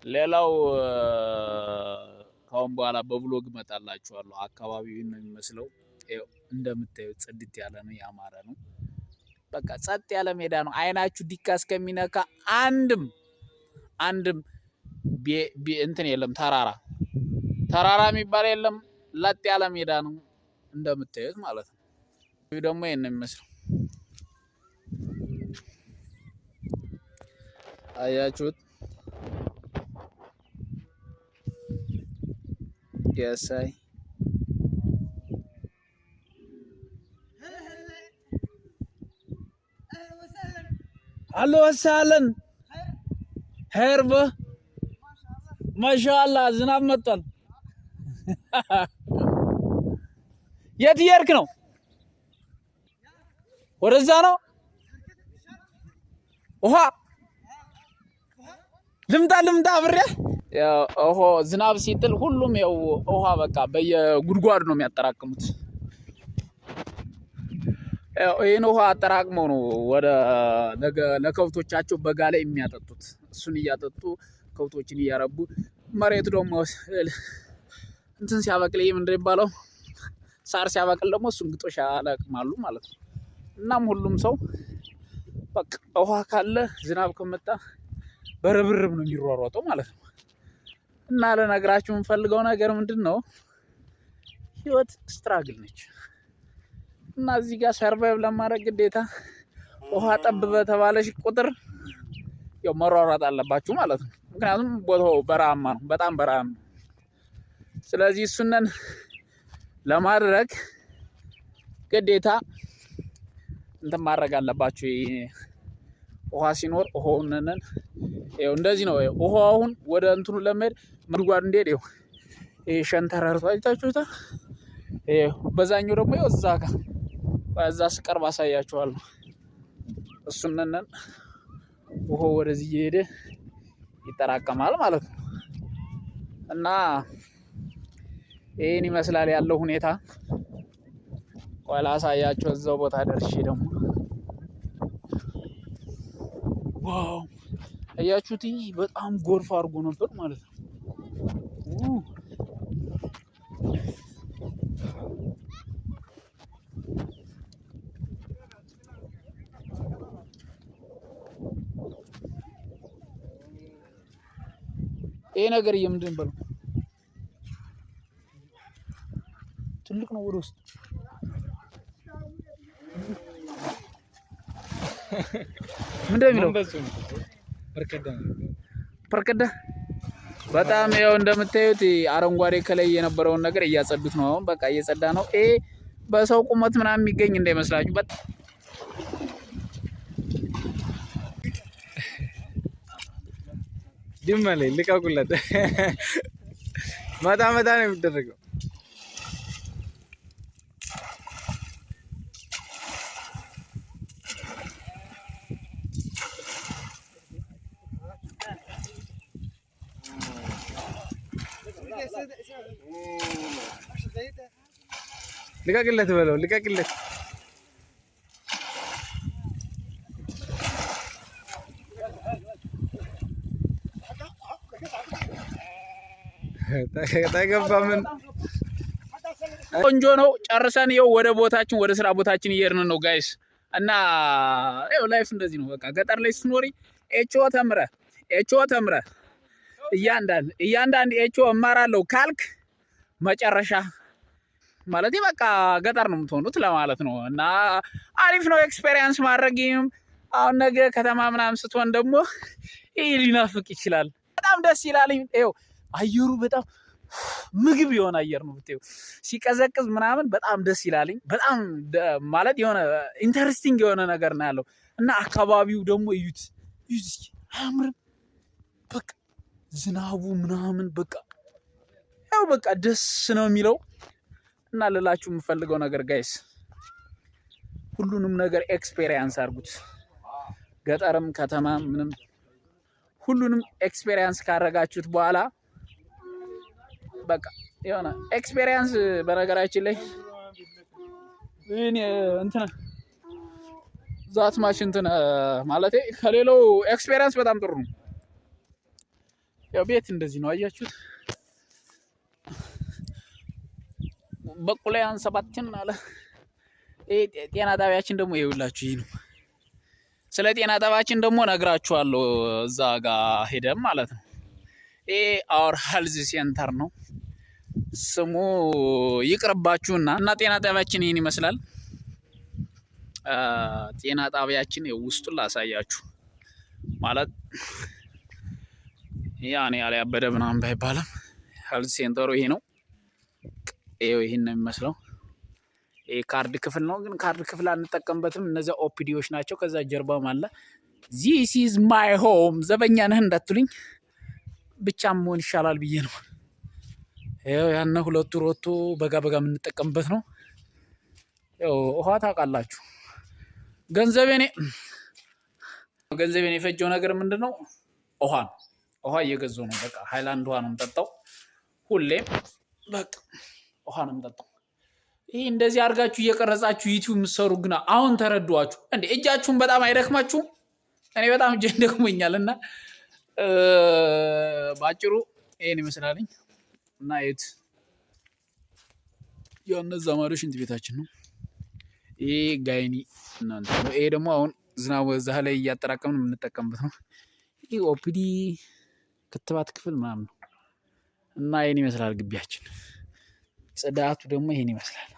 ሌላው ካሁን በኋላ በብሎግ እመጣላችኋለሁ። አካባቢውን ነው የሚመስለው። እንደምታዩት ጽድት ያለ ነው፣ ያማረ ነው። በቃ ጸጥ ያለ ሜዳ ነው። አይናችሁ ዲካ እስከሚነካ አንድም እንትን የለም፣ ተራራ የሚባል የለም። ለጥ ያለ ሜዳ ነው እንደምታዩት ማለት ነው። ይህ ደግሞ ይሄን ነው የሚመስለው። አያችሁት? የሳይ አሎ ወሰለን ሄርበ ማሻአላ ዝናብ መጥቷል። የት እየሄድክ ነው? ወደዛ ነው ውሃ ልምጣ አብሬ። ያው ዝናብ ሲጥል ሁሉም ያው ውሃ በቃ በየጉድጓዱ ነው የሚያጠራቅሙት። ይሄን ውሃ አጠራቅመው ነው ወደ ለከብቶቻቸው በጋ ላይ የሚያጠጡት። እሱን እያጠጡ ከብቶችን እያረቡ መሬቱ ደግሞ እንትን ሲያበቅል ምንድን ይባለው ሳር ሲያበቅል ደግሞ እሱን ግጦሽ ያለቅማሉ ማለት ነው። እናም ሁሉም ሰው በቃ ውሃ ካለ ዝናብ ከመጣ በርብርብ ነው የሚሯሯጠው ማለት ነው። እና ለነገራችሁ የምፈልገው ነገር ምንድን ነው፣ ህይወት ስትራግል ነች። እና እዚህ ጋር ሰርቫይቭ ለማድረግ ግዴታ ውሃ ጠብ በተባለሽ ቁጥር ያው መሯሯጥ አለባችሁ ማለት ነው። ምክንያቱም ቦታው በረሃማ ነው፣ በጣም በረሃማ ነው። ስለዚህ እሱንን ለማድረግ ግዴታ እንትን ማድረግ አለባችሁ። ውሃ ሲኖር ውሃውን ይኸው እንደዚህ ነው። ውሃውን ወደ እንትኑ ለመሄድ ጉድጓድ እንዴት ይኸው ይሄ ሸንተረር አይታችሁታል። በዛኛው ደግሞ ይኸው እዛ ጋር በዛ ስቀርብ አሳያችኋለሁ። እሱንን ውሃው ወደዚህ እየሄደ ይጠራቀማል ማለት ነው። እና ይሄን ይመስላል ያለው ሁኔታ። ቆይ ላሳያችሁ እዛው ቦታ ደርሼ ደግሞ ዋው አያችሁት? በጣም ጎርፍ አድርጎ ነበር ማለት ነው። ይሄ ነገር ምንድን በለው ትልቅ ነው ወደ ውስጥ ምንድን ነው ፐርከዳ በጣም ያው እንደምታዩት አረንጓዴ ከላይ የነበረውን ነገር እያጸዱት ነው። አሁን በቃ እየጸዳ ነው። ይሄ በሰው ቁመት ምናምን የሚገኝ እንዳይመስላችሁ። ዲማለ ልቀቁለት። መታ ነው የሚደረገው። ልቀቅለት በለው፣ ልቀቅለት። ተገባምን ቆንጆ ነው። ጨርሰን ይኸው ወደ ቦታችን ወደ ስራ ቦታችን እየሄድን ነው ጋይስ። እና ይኸው ላይፍ እንደዚህ ነው በቃ። ገጠር ላይ ስትኖሪ ኤችኦ ተምረህ እያንዳንድ ኤችኦ እማራለሁ ካልክ መጨረሻ ማለት በቃ ገጠር ነው የምትሆኑት ለማለት ነው። እና አሪፍ ነው ኤክስፔሪየንስ ማድረግም። አሁን ነገ ከተማ ምናምን ስትሆን ደግሞ ይሄ ሊናፍቅ ይችላል። በጣም ደስ ይላል። ይኸው አየሩ በጣም ምግብ የሆነ አየር ነው ብትይው፣ ሲቀዘቅዝ ምናምን በጣም ደስ ይላልኝ። በጣም ማለት የሆነ ኢንተረስቲንግ የሆነ ነገር ነው ያለው። እና አካባቢው ደግሞ እዩት አያምርም? በቃ ዝናቡ ምናምን በቃ ያው በቃ ደስ ነው የሚለው። እና ልላችሁ የምፈልገው ነገር ጋይስ ሁሉንም ነገር ኤክስፔሪየንስ አድርጉት። ገጠርም ከተማም ምንም ሁሉንም ኤክስፔሪየንስ ካረጋችሁት በኋላ በቃ የሆነ ኤክስፔሪየንስ በነገራችን ላይ እኔ እንትና ዛት ማሽን እንትና ማለት ከሌላው ኤክስፔሪየንስ በጣም ጥሩ ነው። ያው ቤት እንደዚህ ነው አያችሁት። በቁላያን ሰባትን አለ። ጤና ጣቢያችን ደግሞ ይኸውላችሁ ይህ ነው። ስለ ጤና ጣቢያችን ደግሞ ነግራችኋለሁ እዛ ጋር ሄደም ማለት ነው። ይሄ አወር ሄልዝ ሴንተር ነው ስሙ። ይቅርባችሁና እና ጤና ጣቢያችን ይህን ይመስላል። ጤና ጣቢያችን ውስጡን ላሳያችሁ ማለት ያኔ ያለ ያበደ ምናምን ባይባልም ሄልዝ ሴንተሩ ይሄ ነው። ይሄን ነው የሚመስለው። ይሄ ካርድ ክፍል ነው፣ ግን ካርድ ክፍል አንጠቀምበትም። እነዚያ ኦፒዲዎች ናቸው። ከዛ ጀርባም አለ። ዚስ ኢዝ ማይ ሆም። ዘበኛ ነህ እንዳትሉኝ ብቻ መሆን ይሻላል ብዬ ነው። ያው ያነ ሁለቱ ሮቶ በጋ የምንጠቀምበት ነው። ያው ውሃ ታውቃላችሁ። ገንዘቤን የፈጀው ነገር ምንድነው? ውሃ ነው። ውሃ እየገዛሁ ነው። በቃ ሃይላንድ ውሃ ነው የምጠጣው ሁሌም። በቃ ውሃ ነው የምጠጣው። ይህ እንደዚህ አድርጋችሁ እየቀረጻችሁ ዩቲዩብ የምትሰሩ ግና አሁን ተረዷችሁ እንዴ? እጃችሁን በጣም አይደክማችሁም? እኔ በጣም እጄን ደክሞኛል። እና በአጭሩ ይሄን ይመስላልኝ እና የት ያነዛ ማዶ ሽንት ቤታችን ነው። ይሄ ጋይኒ እናንተ ነው። ይሄ ደግሞ አሁን ዝናቡ እዛ ላይ እያጠራቀምን የምንጠቀምበት ነው። ይሄ ኦፒዲ ክትባት ክፍል ምናምን ነው። እና ይሄን ይመስላል ግቢያችን። ጽዳቱ ደግሞ ይሄን ይመስላል።